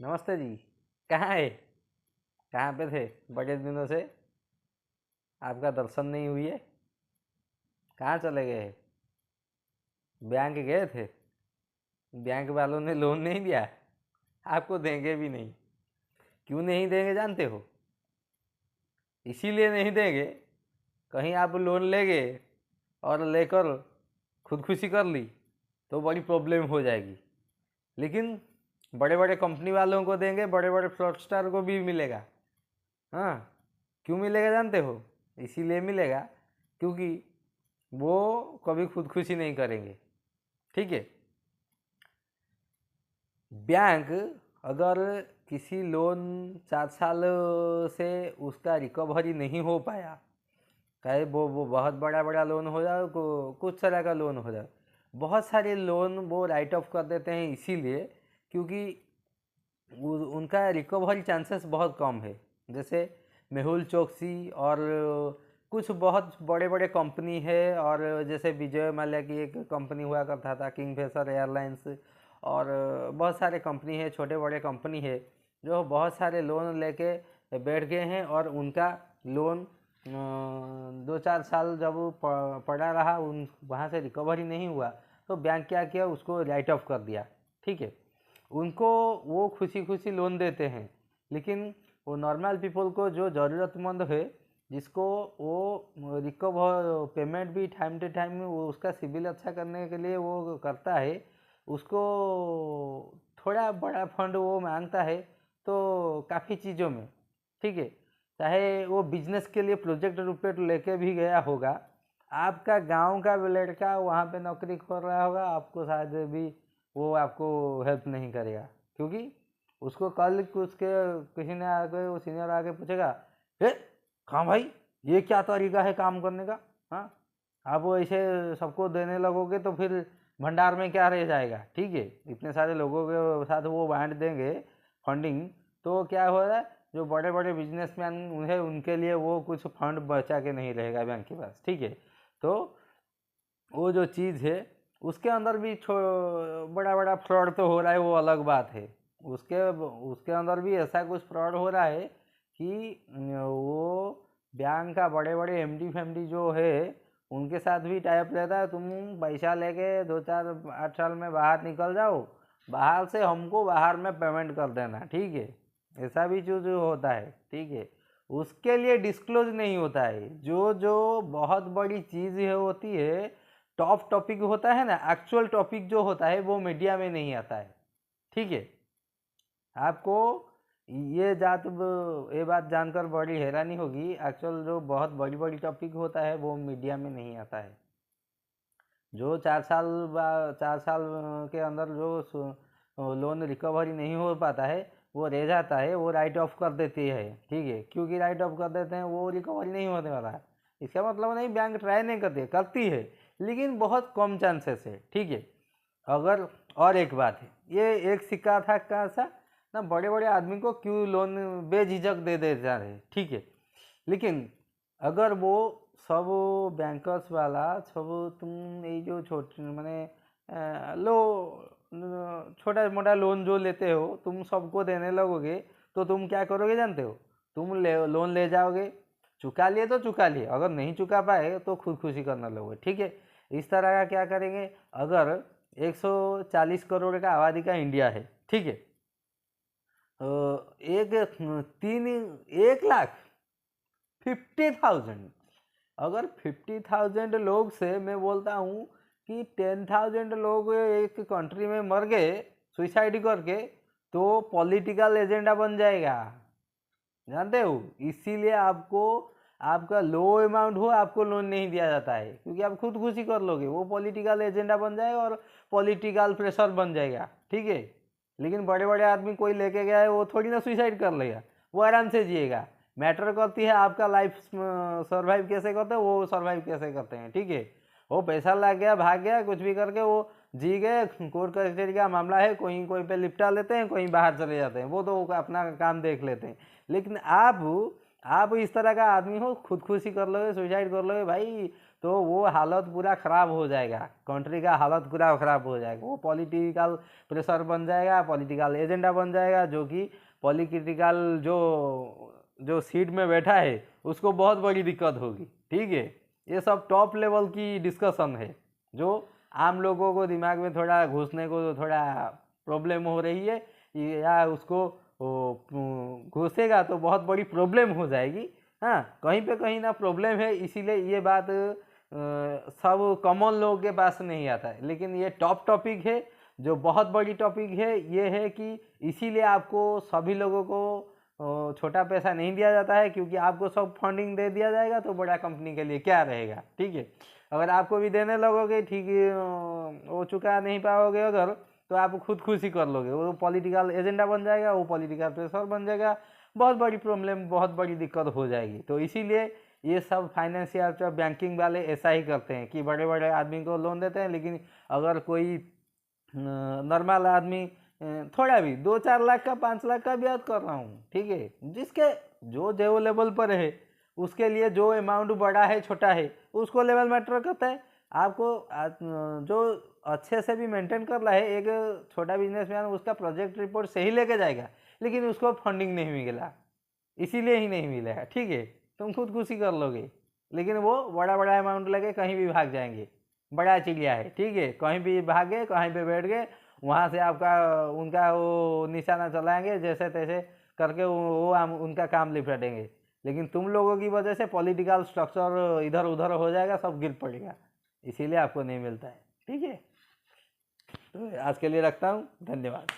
नमस्ते जी। कहाँ है? कहाँ पे थे? बड़े दिनों से आपका दर्शन नहीं हुई है। कहाँ चले गए? बैंक गए थे? बैंक वालों ने लोन नहीं दिया? आपको देंगे भी नहीं। क्यों नहीं देंगे जानते हो? इसीलिए नहीं देंगे, कहीं आप लोन ले गए और लेकर खुदकुशी कर ली तो बड़ी प्रॉब्लम हो जाएगी। लेकिन बड़े बड़े कंपनी वालों को देंगे, बड़े बड़े फ्रॉडस्टर को भी मिलेगा। हाँ, क्यों मिलेगा जानते हो? इसीलिए मिलेगा क्योंकि वो कभी खुदकुशी नहीं करेंगे। ठीक है। बैंक अगर किसी लोन 4 साल से उसका रिकवरी नहीं हो पाया, चाहे वो बहुत बड़ा बड़ा लोन हो जाए, कुछ तरह का लोन हो जाए, बहुत सारे लोन वो राइट ऑफ कर देते हैं इसीलिए क्योंकि उनका रिकवरी चांसेस बहुत कम है। जैसे मेहुल चोकसी और कुछ बहुत बड़े बड़े कंपनी है, और जैसे विजय माल्या की एक कंपनी हुआ करता था किंगफिशर एयरलाइंस, और बहुत सारे कंपनी है, छोटे बड़े कंपनी है जो बहुत सारे लोन लेके बैठ गए हैं, और उनका लोन 2-4 साल जब पड़ा रहा, उन वहाँ से रिकवरी नहीं हुआ तो बैंक क्या किया, उसको राइट ऑफ कर दिया। ठीक है। उनको वो खुशी खुशी लोन देते हैं, लेकिन वो नॉर्मल पीपल को जो ज़रूरतमंद है, जिसको वो रिकवर पेमेंट भी टाइम टू टाइम वो उसका सिबिल अच्छा करने के लिए वो करता है, उसको थोड़ा बड़ा फंड वो मांगता है तो काफ़ी चीज़ों में। ठीक है। चाहे वो बिजनेस के लिए प्रोजेक्ट रुपये लेके भी गया होगा, आपका गांव का लड़का वहाँ पे नौकरी कर रहा होगा, आपको शायद भी वो आपको हेल्प नहीं करेगा, क्योंकि उसको कल उसके किसी ने आके, वो सीनियर आके पूछेगा, ए हाँ भाई, ये क्या तरीका है काम करने का? हाँ, आप वो ऐसे सबको देने लगोगे तो फिर भंडार में क्या रह जाएगा? ठीक है। इतने सारे लोगों के साथ वो बांट देंगे फंडिंग, तो क्या हो रहा है, जो बड़े बड़े बिजनेसमैन उन्हें उनके लिए वो कुछ फंड बचा के नहीं रहेगा बैंक के पास। ठीक है। तो वो जो चीज़ है उसके अंदर भी बड़ा बड़ा फ्रॉड तो हो रहा है, वो अलग बात है। उसके उसके अंदर भी ऐसा कुछ फ्रॉड हो रहा है कि वो बैंक का बड़े बड़े एमडी फैमडी जो है उनके साथ भी टाइप रहता है, तुम पैसा लेके 2-4-8 साल में बाहर निकल जाओ, बाहर से हमको बाहर में पेमेंट कर देना। ठीक है। ऐसा भी जो जो होता है। ठीक है। उसके लिए डिस्क्लोज नहीं होता है, जो जो बहुत बड़ी चीज़ है होती है, टॉप टॉपिक होता है ना, एक्चुअल टॉपिक जो होता है वो मीडिया में नहीं आता है। ठीक है। आपको ये बात जानकर बड़ी हैरानी होगी, एक्चुअल जो बहुत बड़ी बड़ी टॉपिक होता है वो मीडिया में नहीं आता है। जो 4 साल के अंदर जो लोन रिकवरी नहीं हो पाता है वो रह जाता है, वो राइट ऑफ कर देती है। ठीक है। क्योंकि राइट ऑफ कर देते हैं, वो रिकवरी नहीं होने वाला है। इसका मतलब नहीं बैंक ट्राई नहीं करती, करती है, लेकिन बहुत कम चांसेस है। ठीक है। अगर और एक बात है, ये एक सिक्का था का सा ना, बड़े बड़े आदमी को क्यों लोन बेझिझक दे देता है। ठीक है। लेकिन अगर वो सब बैंकर्स वाला सब, तुम ये जो छोटे मैंने लो छोटा मोटा लोन जो लेते हो तुम सबको देने लगोगे, तो तुम क्या करोगे जानते हो? तुम लोन ले जाओगे, चुका लिए तो चुका लिए, अगर नहीं चुका पाए तो खुदकुशी करने लगोगे। ठीक है। इस तरह का क्या करेंगे, अगर 140 करोड़ का आबादी का इंडिया है, ठीक है, एक 1 लाख 50,000, अगर 50,000 लोग से मैं बोलता हूँ कि 10,000 लोग एक कंट्री में मर गए सुसाइड करके, तो पॉलिटिकल एजेंडा बन जाएगा। जानते हो, इसीलिए आपको आपका लो अमाउंट हो आपको लोन नहीं दिया जाता है, क्योंकि आप खुदकुशी कर लोगे, वो पॉलिटिकल एजेंडा बन जाएगा और पॉलिटिकल प्रेशर बन जाएगा। ठीक है। लेकिन बड़े बड़े आदमी कोई लेके गया है, वो थोड़ी ना सुसाइड कर लेगा, वो आराम से जिएगा। मैटर करती है आपका लाइफ सर्वाइव कैसे करते हैं, वो सर्वाइव कैसे करते हैं। ठीक है। वो पैसा लग गया, भाग गया, कुछ भी करके वो जी गए, कोर्ट कचहरी का मामला है, कोई कोई पे लिपटा लेते हैं, कोई बाहर चले जाते हैं, वो तो अपना काम देख लेते हैं। लेकिन आप इस तरह का आदमी हो, खुदकुशी कर लोगे, सुसाइड कर लोगे भाई, तो वो हालत पूरा ख़राब हो जाएगा, कंट्री का हालत पूरा ख़राब हो जाएगा। वो पॉलिटिकल प्रेशर बन जाएगा, पॉलिटिकल एजेंडा बन जाएगा, जो कि पॉलिटिकल जो सीट में बैठा है उसको बहुत बड़ी दिक्कत होगी। ठीक है, ये सब टॉप लेवल की डिस्कशन है, जो आम लोगों को दिमाग में थोड़ा घुसने को थोड़ा प्रॉब्लम हो रही है, या उसको घुसेगा तो बहुत बड़ी प्रॉब्लम हो जाएगी। हाँ, कहीं पे कहीं ना प्रॉब्लम है, इसीलिए ये बात सब कॉमन लोगों के पास नहीं आता है। लेकिन ये टॉप टॉपिक है, जो बहुत बड़ी टॉपिक है, ये है कि इसीलिए आपको सभी लोगों को छोटा पैसा नहीं दिया जाता है, क्योंकि आपको सब फंडिंग दे दिया जाएगा तो बड़ा कंपनी के लिए क्या रहेगा। ठीक है, अगर आपको भी देने लगोगे, ठीक है, वो चुका नहीं पाओगे अगर, तो आप खुद खुशी कर लोगे, वो पॉलिटिकल एजेंडा बन जाएगा, वो पॉलिटिकल प्रेशर बन जाएगा, बहुत बड़ी प्रॉब्लम, बहुत बड़ी दिक्कत हो जाएगी। तो इसीलिए ये सब फाइनेंशियल जो बैंकिंग वाले ऐसा ही करते हैं कि बड़े बड़े आदमी को लोन देते हैं, लेकिन अगर कोई नॉर्मल आदमी थोड़ा भी 2-4 लाख का 5 लाख का ब्याज कर रहा हूँ, ठीक है, जिसके जो लेवल पर है उसके लिए जो अमाउंट बड़ा है छोटा है उसको लेवल मैटर करता है। आपको जो अच्छे से भी मेंटेन कर रहा है, एक छोटा बिजनेसमैन उसका प्रोजेक्ट रिपोर्ट सही लेके जाएगा, लेकिन उसको फंडिंग नहीं मिला, इसीलिए ही नहीं मिलेगा। ठीक है, तुम खुद खुशी कर लोगे, लेकिन वो बड़ा बड़ा अमाउंट लेके कहीं भी भाग जाएंगे, बड़ा चिड़िया है। ठीक है, कहीं भी भागे, कहीं पे बैठ गए, वहाँ से आपका उनका वो निशाना चलाएंगे, जैसे तैसे करके वो उनका काम निपटेंगे। लेकिन तुम लोगों की वजह से पॉलिटिकल स्ट्रक्चर इधर उधर हो जाएगा, सब गिर पड़ेगा, इसीलिए आपको नहीं मिलता है। ठीक है, तो आज के लिए रखता हूँ, धन्यवाद।